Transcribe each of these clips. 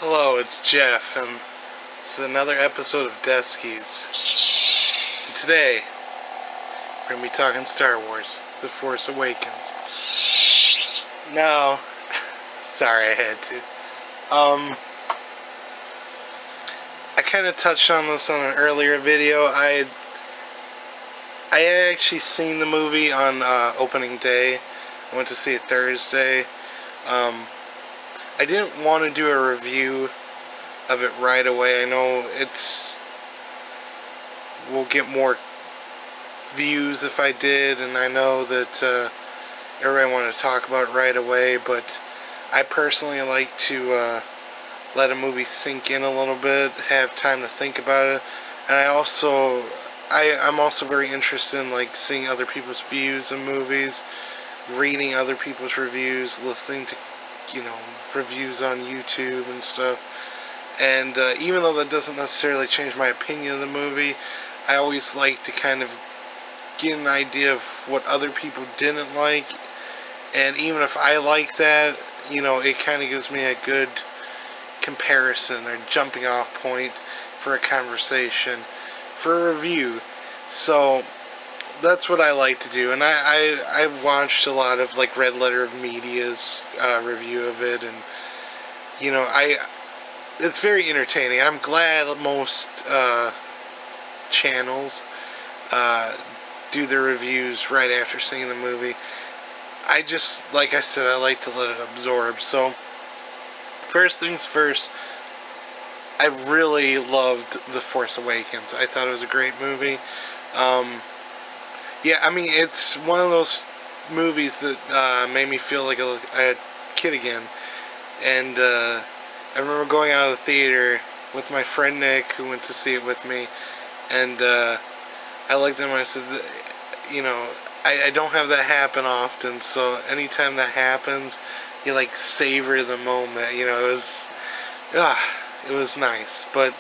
Hello, it's Jeff, and it's another episode of Deskies. And today, we're going to be talking Star Wars, The Force Awakens. Now, sorry I had to. I kind of touched on this on an earlier video. I actually seen the movie on opening day. I went to see it Thursday. I didn't want to do a review of it right away. I know we'll get more views if I did, and I know that everybody wanted to talk about it right away, but I personally like to let a movie sink in a little bit, have time to think about it, and I'm also very interested in like seeing other people's views of movies, reading other people's reviews, listening to reviews on YouTube and stuff. And even though that doesn't necessarily change my opinion of the movie, I always like to kind of get an idea of what other people didn't like. And even if I like that, it kind of gives me a good comparison or jumping off point for a conversation, for a review. So that's what I like to do. And I've watched a lot of like Red Letter Media's review of it, and it's very entertaining. I'm glad most channels do their reviews right after seeing the movie. Like I said, I like to let it absorb. So, first things first, I really loved The Force Awakens. I thought it was a great movie. It's one of those movies that made me feel like a kid again. And I remember going out of the theater with my friend Nick, who went to see it with me, and I looked at him and I said, I don't have that happen often, so anytime that happens, you like savor the moment. It was nice. But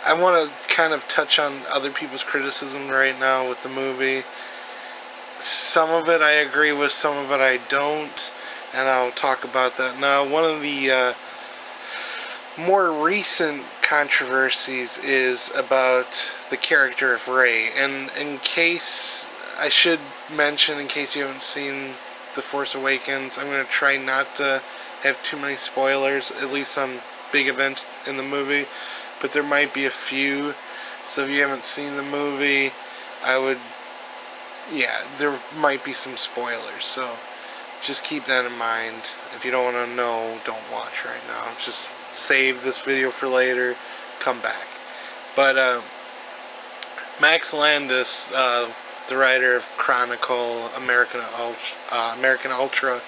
I want to kind of touch on other people's criticism right now with the movie. Some of it I agree with, some of it I don't, and I'll talk about that now. One of the more recent controversies is about the character of Rey, and I should mention, in case you haven't seen The Force Awakens, I'm going to try not to have too many spoilers, at least on big events in the movie, but there might be a few. So if you haven't seen the movie, there might be some spoilers, so just keep that in mind. If you don't want to know, don't watch right now. Just save this video for later, come back. But Max Landis, the writer of Chronicle, American Ultra,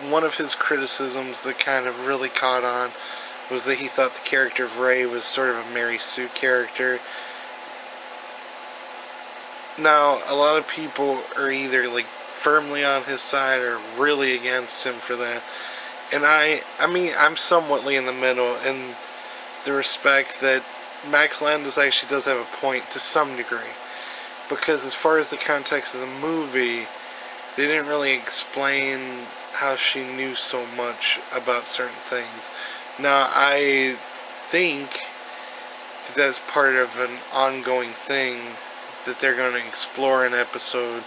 one of his criticisms that kind of really caught on was that he thought the character of Rey was sort of a Mary Sue character. Now, a lot of people are either like firmly on his side or really against him for that. And I'm somewhatly in the middle, in the respect that Max Landis actually does have a point to some degree. Because as far as the context of the movie, they didn't really explain how she knew so much about certain things. Now, I think that that's part of an ongoing thing that they're going to explore in episode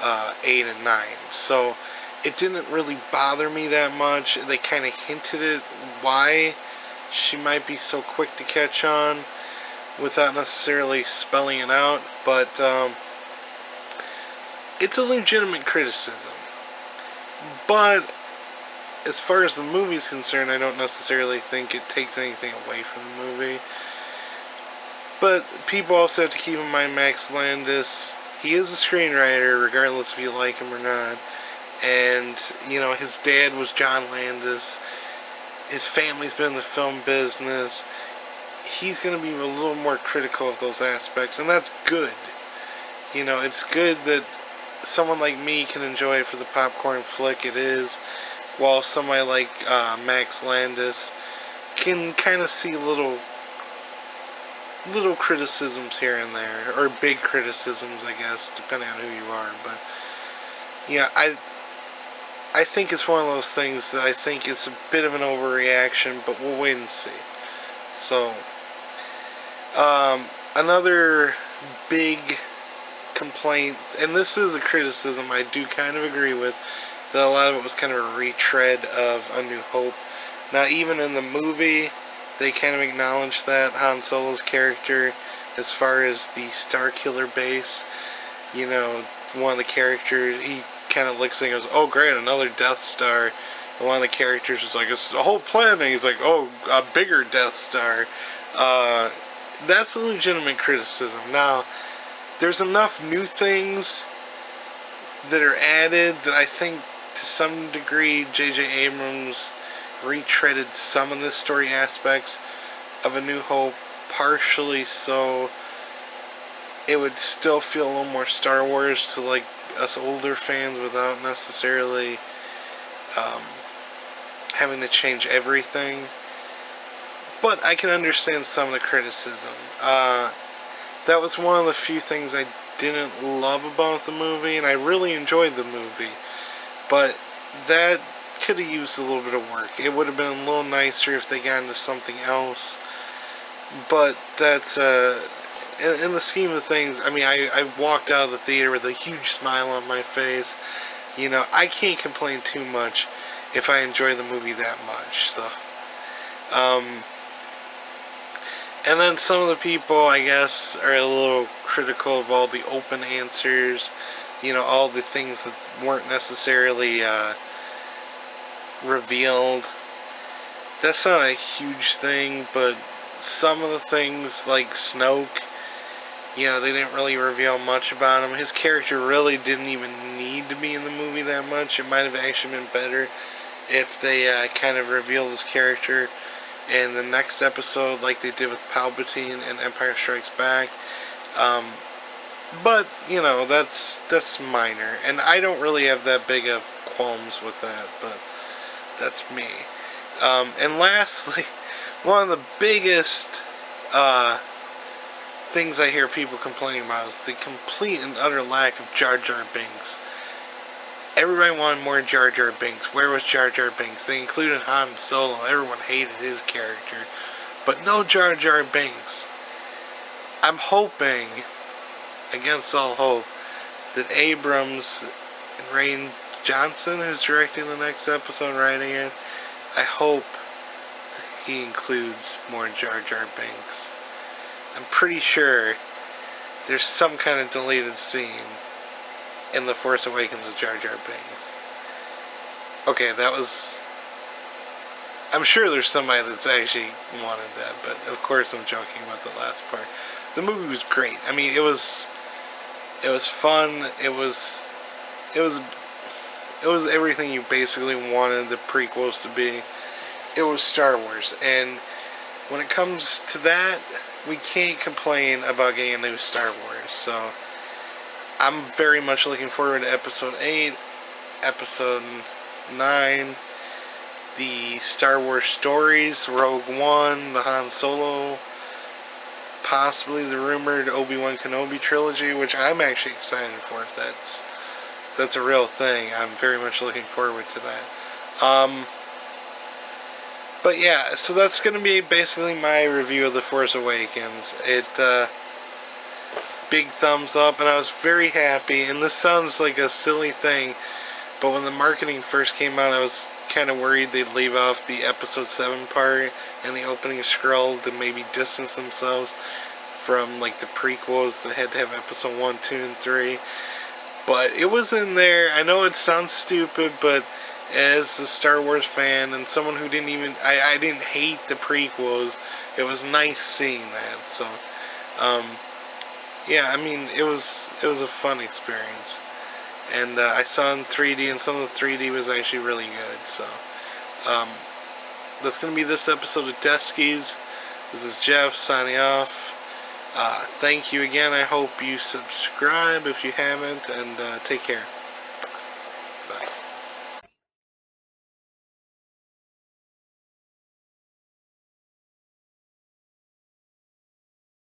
8 and 9. So it didn't really bother me that much. They kind of hinted at why she might be so quick to catch on without necessarily spelling it out. But it's a legitimate criticism. But as far as the movie's concerned, I don't necessarily think it takes anything away from the movie. But people also have to keep in mind Max Landis, he is a screenwriter, regardless if you like him or not. And, his dad was John Landis. His family's been in the film business. He's going to be a little more critical of those aspects, and that's good. It's good that someone like me can enjoy it for the popcorn flick it is, while somebody like Max Landis can kind of see little criticisms here and there, or big criticisms, I guess, depending on who you are. But you know, I think it's one of those things that I think it's a bit of an overreaction, but we'll wait and see. So, another big complaint, and this is a criticism I do kind of agree with, that a lot of it was kind of a retread of A New Hope. Now, even in the movie, they kind of acknowledge that Han Solo's character, as far as the Starkiller base, you know, one of the characters, he kind of looks and goes, oh great, another Death Star. And one of the characters was like, it's a whole planet. He's like, oh, a bigger Death Star. That's a legitimate criticism. Now, there's enough new things that are added that I think to some degree J.J. Abrams retreaded some of the story aspects of A New Hope, partially so it would still feel a little more Star Wars to like us older fans without necessarily having to change everything. But I can understand some of the criticism. That was one of the few things I didn't love about the movie, and I really enjoyed the movie. But that could have used a little bit of work. It would have been a little nicer if they got into something else. But that's, in the scheme of things, I mean, I walked out of the theater with a huge smile on my face. You know, I can't complain too much if I enjoy the movie that much. So, and then some of the people, I guess, are a little critical of all the open answers. You know, all the things that weren't necessarily revealed. That's not a huge thing, but some of the things, like Snoke, you know, they didn't really reveal much about him. His character really didn't even need to be in the movie that much. It might have actually been better if they kind of revealed his character in the next episode, like they did with Palpatine and Empire Strikes Back. But, you know, that's minor. And I don't really have that big of qualms with that, but that's me. And lastly, one of the biggest things I hear people complaining about is the complete and utter lack of Jar Jar Binks. Everybody wanted more Jar Jar Binks. Where was Jar Jar Binks? They included Han Solo. Everyone hated his character. But no Jar Jar Binks. I'm hoping, against all hope, that Abrams and Rian Johnson, who's directing the next episode, writing it, I hope that he includes more Jar Jar Binks. I'm pretty sure there's some kind of deleted scene in The Force Awakens with Jar Jar Binks. Okay, that was... I'm sure there's somebody that's actually wanted that, but of course I'm joking about the last part. The movie was great. I mean, it was fun. It was everything you basically wanted the prequels to be. It was Star Wars, and when it comes to that, we can't complain about getting a new Star Wars. So I'm very much looking forward to Episode 8, Episode 9, the Star Wars stories, Rogue One, the Han Solo, possibly the rumored Obi-Wan Kenobi trilogy, which I'm actually excited for. If that's a real thing, I'm very much looking forward to that. But yeah, so that's going to be basically my review of The Force Awakens. Big thumbs up, and I was very happy, and this sounds like a silly thing, but when the marketing first came out, I was kind of worried they'd leave off the Episode 7 part and the opening scroll to maybe distance themselves from like the prequels that had to have Episode 1, 2, and 3. But it was in there. I know it sounds stupid, but as a Star Wars fan and someone who didn't even... I didn't hate the prequels. It was nice seeing that. So, yeah, I mean, it was a fun experience. And I saw it in 3D, and some of the 3D was actually really good. So, that's going to be this episode of Deskies. This is Jeff signing off. Thank you again. I hope you subscribe if you haven't, and take care.